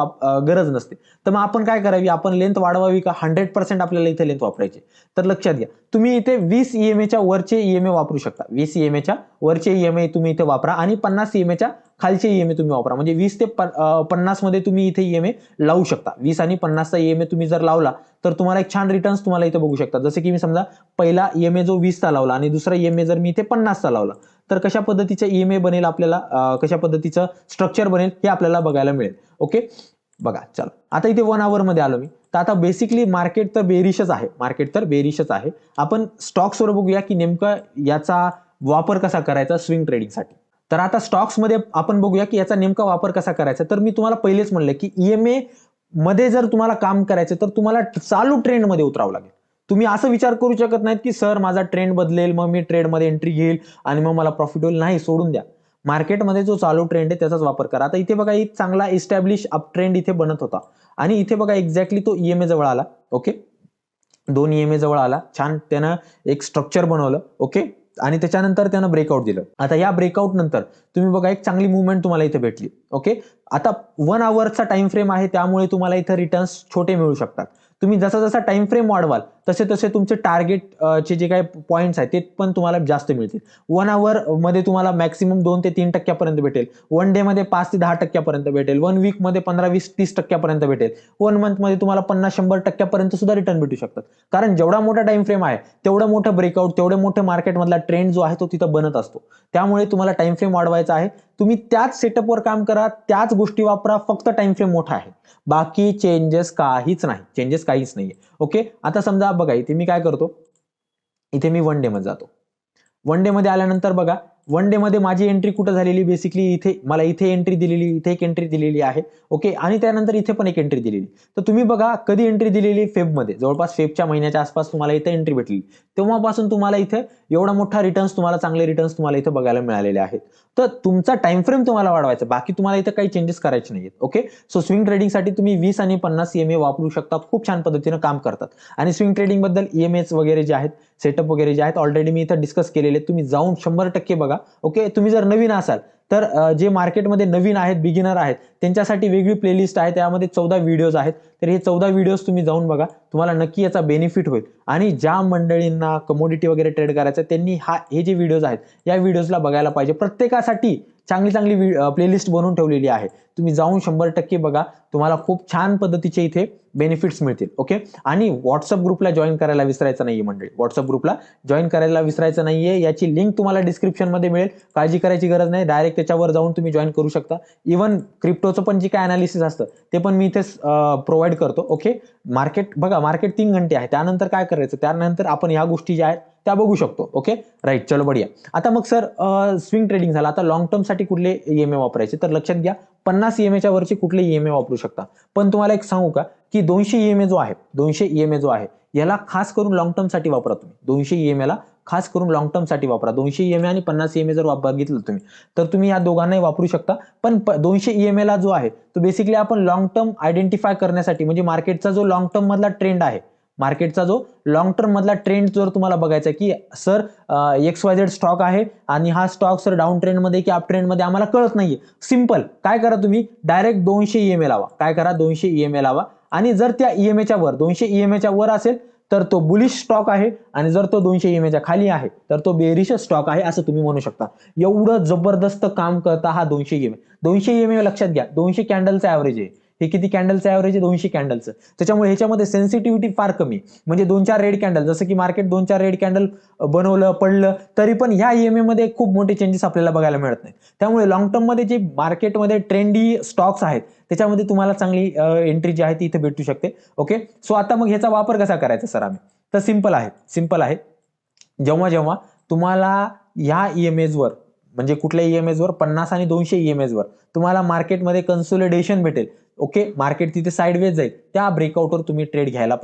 गरज नसते. तर मग आपण काय करावी, आपण लेंथ वाढवावी का 100% आपल्याला इथे लेंथ वापरायची. तर लक्षात घ्या, तुम्ही इथे 20 EMA वरचे EMA वापरू शकता. 20 EMA वरचे EMA तुम्ही इथे वापरा आणि 50 EMA खालचे EMA तुम्ही वापरा. म्हणजे 20 ते 50 मध्ये तुम्ही इथे EMA लावू शकता. 20 आणि 50चा EMA तुम्ही जर लावला तर तुम्हाला एक छान रिटर्न्स तुम्हाला इथे बघू शकता. जसे की मी समजा पहिला EMA जो 20चा लावला आणि दुसरा EMA जर मी इथे 50चा लावला तर कशा पद्धतीचा EMA बनेल आपल्याला, कशा पद्धतीचं स्ट्रक्चर बनेल हे आपल्याला बघायला मिळेल. ओके, बघा चला आता इथे 1 आवर मध्ये आलो मी. तर आता बेसिकली मार्केट तर बेरिशच आहे. आपण स्टॉक्स वर बघूया की नेमकं याचा वापर कसा करायचा स्विंग ट्रेडिंगसाठी. तर आता स्टॉक्स मध्ये आपण बघूया की याचा नेमका वापर कसा करायचा. तर मी तुम्हाला पहिलेच म्हणलं की EMA मध्ये जर तुम्हाला काम करायचं तर तुम्हाला चालू ट्रेंड मध्ये उतरावं लागेल. तुम्ही असं विचार करू शकत नाहीत की सर माझा ट्रेंड बदलेल मग मी ट्रेडमध्ये एंट्री घेईल आणि मग मला प्रॉफिट होईल. नाही, सोडून द्या. मार्केटमध्ये जो चालू ट्रेंड आहे त्याचाच वापर करा. आता इथे बघा एक चांगला इस्टॅब्लिश अप ट्रेंड इथे बनत होता आणि इथे बघा एक्झॅक्टली तो EMA जवळ आला. ओके, 2 EMA जवळ आला, छान त्यानं एक स्ट्रक्चर बनवलं. ओके, आणि त्याच्यानंतर त्यानं ब्रेकआउट दिलं. आता या ब्रेकआउट नंतर तुम्ही बघा एक चांगली मुवमेंट तुम्हाला इथे भेटली. ओके, आता 1 आवरचा टाइम फ्रेम आहे त्यामुळे तुम्हाला इथे रिटर्न्स छोटे मिळू शकतात. तुम्ही जसा जसा टाइम फ्रेम वाढवाल तसे तसे तुमचे टार्गेट चे जे काही पॉईंट्स आहेत ते पण तुम्हाला जास्त मिळतील. 1 आवर मध्ये तुम्हाला मॅक्सिमम 2 ते 3% भेटेल. 1 डे मध्ये 5 ते 10% भेटेल. 1 वीक मध्ये 15-20-30% भेटेल. 1 मंथ मध्ये तुम्हाला 50-100% सुद्धा रिटर्न भेटू शकतात. कारण जेवढा मोठा टाइम फ्रेम आहे तेवढं मोठं ब्रेकआउट, तेवढे मोठे मार्केटमधला ट्रेंड जो आहे तो तिथं बनत असतो. त्यामुळे तुम्हाला टाइम फ्रेम वाढवायचा आहे. तुम्ही त्याच सेटअपवर काम करा, त्याच गोष्टी वापरा, फक्त टाइम फ्रेम मोठा आहे. बाकी चेंजेस काहीच नाहीये. ओके, आता समजा बघा इथे मी काय करतो, इथे मी 1 डे मध्ये जातो. 1 डे मध्ये आल्यानंतर बघा 1 डे मध्ये माझी एंट्री कुठं झालेली, बेसिकली इथे मला इथे एंट्री दिलेली, इथे एक एंट्री दिलेली आहे. ओके, आणि त्यानंतर इथे पण एक एंट्री दिलेली. तर तुम्ही बघा कधी एंट्री दिलेली, फेबमध्ये, जवळपास फेबच्या महिन्याच्या आसपास तुम्हाला इथे एंट्री भेटली. तेव्हापासून तुम्हाला इथे एवढा मोठा रिटर्न्स, तुम्हाला चांगले रिटर्न्स तुम्हाला इथे बघायला मिळालेले आहेत. तर तुमचा टाइम फ्रेम तुम्हाला वाढवायचा, बाकी तुम्हाला इथे काही चेंजेस करायचे नाहीत. ओके, सो स्विंग ट्रेडिंगसाठी तुम्ही 20 आणि 50 EMA वापरू शकता, खूप छान पद्धतीने काम करतात. आणि स्विंग ट्रेडिंग बद्दल EMAs वगैरे जे आहेत, सेटअप वगैरे जे आहेत ऑलरेडी मी इथे डिस्कस केलेले, तुम्ही जाऊन 100% बघा. ओके, तुम्ही जर नवीन असाल तर जे मार्केटमध्ये नवीन आहेत, बिगिनर आहेत, त्यांच्यासाठी वेगळी प्लेलिस्ट आहे, त्यामध्ये 14 व्हिडिओज आहेत. तर हे 14 व्हिडिओज तुम्ही जाऊन बघा, तुम्हाला नक्की याचा बेनिफिट होईल. आणि ज्या मंडळींना कमोडिटी वगैरे ट्रेड करायचं त्यांनी हे जे व्हिडिओज आहेत या व्हिडिओजला बघायला पाहिजे. प्रत्येकासाठी चांगली चांगली प्लेलिस्ट बनवून ठेवलेली आहे, तुम्ही जाऊन 100% बघा, तुम्हाला खूप छान पद्धतीचे इथे बेनिफिट्स मिळतील. ओके, आणि व्हॉट्सअप ग्रुपला जॉईन करायला विसरायचं नाहीये मंडळी, व्हॉट्सअप ग्रुपला जॉईन करायला विसरायचं नाहीये. याची लिंक तुम्हाला डिस्क्रिप्शन मध्ये मिळेल, काळजी करायची गरज नाही, डायरेक्ट त्याच्यावर जाऊन तुम्ही जॉईन करू शकता. इव्हन क्रिप्टोचं पण जे काय अनालिसिस असतं ते पण मी इथे प्रोव्हाइड करतो. ओके, मार्केट बघा, मार्केट 3 घंटे आहे, त्यानंतर काय करायचं, त्यानंतर आपण ह्या गोष्टी ज्या आहेत त्या बघू शकतो. ओके, राईट, चलो बढिया. आता मग सर स्विंग ट्रेडिंग झाला, आता लॉंग टर्म साठी कुठले EMA वापरायचे, तर लक्षात घ्या 50 EMA वरचे कुठले EMA वापरू शकता. पण तुम्हाला एक सांगू का की 200 EMA जो आहे याला खास करून लॉंग टर्म साठी वापरा तुम्ही. 200 EMA ला खास करून लॉंग टर्म साठी वापरा. 200 EMA आणि 50 EMA जर बघितलं तुम्ही तर तुम्ही या दोघांनाही वापरू शकता. पण 200 EMA ला जो आहे तो बेसिकली आपण लॉंग टर्म आयडेंटिफाय करण्यासाठी, म्हणजे मार्केटचा जो लॉंग टर्म मधला ट्रेंड आहे, मार्केटचा जो लॉंग टर्म मधला ट्रेंड जर तुम्हाला बघायचा की सर XYZ स्टॉक आहे आणि हा स्टॉक सर डाऊन ट्रेंड मध्ये की अप ट्रेंड मध्ये आम्हाला कळत नाहीये, सिंपल काय करा तुम्ही, डायरेक्ट 200 EMA लावा. काय करा, 200 EMA लावा. आणि जर त्या EMA वर 200 EMA वर असेल तर तो बुलिश स्टॉक आहे, आणि जर तो 200 EMA खाली आहे तर तो बेरिश स्टॉक आहे असं तुम्ही म्हणू शकता. एवढं जबरदस्त काम करता हा 200 EMA. 200 EMA लक्षात घ्या, 200 कॅन्डलचं ऍव्हरेज आहे. हे किती कॅन्डलचं ऍव्हरेज आहे, 200 कॅन्डलचं. त्याच्यामुळे ह्याच्यामध्ये सेन्सिटिव्हिटी फार कमी, म्हणजे 2-4 रेड कॅन्डल, जसं की मार्केट 2-4 रेड कॅन्डल बनवलं पडलं तरी पण ह्या EMA मध्ये खूप मोठे चेंजेस आपल्याला बघायला मिळत नाही. त्यामुळे लॉंग टर्म मध्ये जे मार्केटमध्ये ट्रेंडी स्टॉक्स आहेत त्याच्यामध्ये तुम्हाला चांगली एंट्री जी आहे ती इथे भेटू शकते. ओके, सो आता मग ह्याचा वापर कसा करायचा सर आम्ही, तर सिंपल आहे. जेव्हा जेव्हा तुम्हाला ह्या EMAs वर, म्हणजे कुठल्या EMAs वर, 50 आणि 200 EMAs वर तुम्हाला मार्केटमध्ये कन्सोलिडेशन भेटेल. ओके, मार्केट तिथे साइडवेज जाईल, त्या ब्रेकआउटवर तुम्ही ट्रेड घ्यायला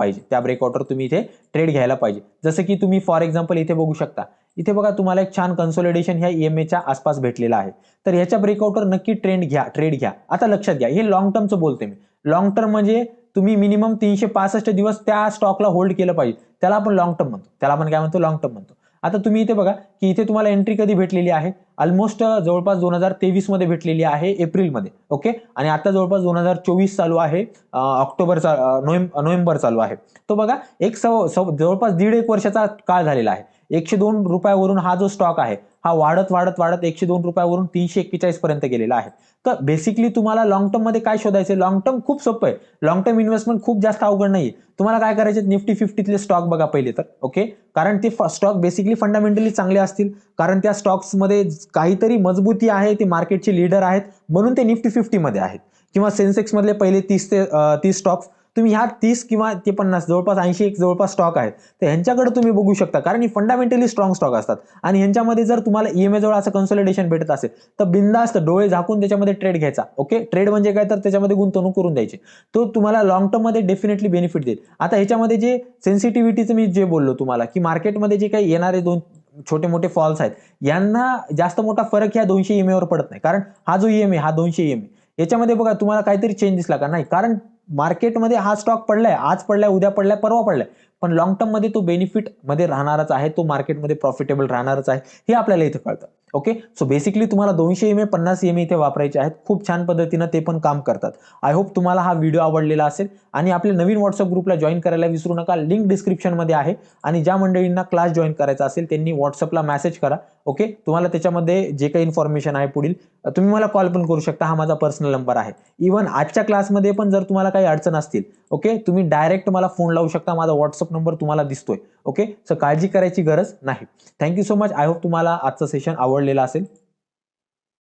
पाहिजे. जसं की तुम्ही फॉर एक्झाम्पल इथे बघू शकता, इथे बघा तुम्हाला एक छान कन्सोलिडेशन ह्या EMAच्या आसपास भेटलेला आहे. तर ह्याच्या ब्रेकआउटवर नक्की ट्रेड घ्या. आता लक्षात घ्या, हे लॉंग टर्मचं बोलते मी. लॉंग टर्म म्हणजे तुम्ही मिनिमम 365 दिवस त्या स्टॉकला होल्ड केलं पाहिजे, त्याला आपण लॉंग टर्म म्हणतो. लॉंग टर्म म्हणतो. आता तुम्ही इथे बघा की इथे तुम्हाला एंट्री कधी भेटलेली आहे, ऑलमोस्ट जवळपास 2023 मध्ये भेटलेली आहे एप्रिलमध्ये. ओके, आणि आता जवळपास 2024 चालू आहे, नोव्हेंबर चालू आहे. तो बघा एक जवळपास 1.5 वर्षाचा काळ झालेला आहे. 102 रुपयावरून हा जो स्टॉक आहे हा वाढत वाढत वाढत 102 रुपयावरून 341 पर्यंत गेलेला आहे. तर बेसिकली तुम्हाला लॉंग टर्म मध्ये काय शोधायचं, लॉंग टर्म खूप सोपं आहे. लॉंग टर्म इन्व्हेस्टमेंट खूप जास्त अवघड नाहीये. तुम्हाला काय करायचे, निफ्टी 50तले स्टॉक बघा पहिले तर. ओके, कारण ते स्टॉक बेसिकली फंडामेंटली चांगले असतील, कारण त्या स्टॉक्समध्ये काहीतरी मजबूती आहे, ते मार्केटचे लीडर आहेत म्हणून ते निफ्टी 50 मध्ये आहेत. किंवा सेन्सेक्स मधले पहिले 30 स्टॉक्स तुम्ही ह्या 30 किंवा ते 50 जवळपास 80 एक जवळपास स्टॉक आहेत, तर ह्यांच्याकडे तुम्ही बघू शकता, कारण ही फंडामेंटली स्ट्रॉंग स्टॉक असतात. आणि ह्यांच्यामध्ये जर तुम्हाला ईएमए जवळ असं कन्सोलिडेशन भेटत असेल तर बिंदास्त डोळे झाकून त्याच्यामध्ये ट्रेड घ्यायचा. ओके, ट्रेड म्हणजे काय तर त्याच्यामध्ये गुंतवणूक करून द्यायची, तो तुम्हाला लॉंग टर्म मध्ये डेफिनेटली बेनिफिट देईल. आता ह्याच्यामध्ये जे सेन्सिटिव्हिटीचं मी जे बोललो तुम्हाला, की मार्केटमध्ये जे काही येणारे दोन छोटे मोठे फॉल्स आहेत, यांना जास्त मोठा फरक ह्या 200 ईएमए वर पडत नाही. कारण हा जो ईएमए हा 200 ईएमए याच्यामध्ये बघा तुम्हाला काहीतरी चेंज दिसला का, नाही. कारण मार्केटमध्ये हा स्टॉक पडलाय, आज पडलाय, उद्या पडलाय, परवा पडलाय, पण लॉंग टर्म मध्ये तो बेनिफिट मध्ये राहणारच आहे, तो मार्केटमध्ये प्रॉफिटेबल राहणारच आहे, हे आपल्याला इथे कळतं. ओके, सो बेसिकली तुम्हाला 200 ईएमए 50 ईएमए इथे वापरायचे आहेत. खूप छान पद्धतीनं ते पण काम करतात. आय होप तुम्हाला हा व्हिडिओ आवडलेला असेल आणि आपल्या नवीन व्हॉट्सअप ग्रुपला जॉईन करायला विसरू नका. लिंक डिस्क्रिप्शन मध्ये आहे. आणि ज्या मंडळींना क्लास जॉईन करायचा असेल त्यांनी व्हॉट्सअपला मेसेज करा. ओके, तुम्हाला त्याच्यामध्ये जे काही इन्फॉर्मेशन आहे पुढील, तुम्ही मला कॉल पण करू शकता, हा माझा पर्सनल नंबर आहे. इव्हन आजच्या क्लासमध्ये पण जर तुम्हाला काही अडचण असतील, ओके, तुम्ही डायरेक्ट मला फोन लावू शकता. माझा व्हॉट्सअप नंबर तुम्हाला दिसतोय. ओके, सो काळजी करायची गरज नाही. Thank you so much. I hope तुम्हाला आजचं सेशन आवडलेलं असेल.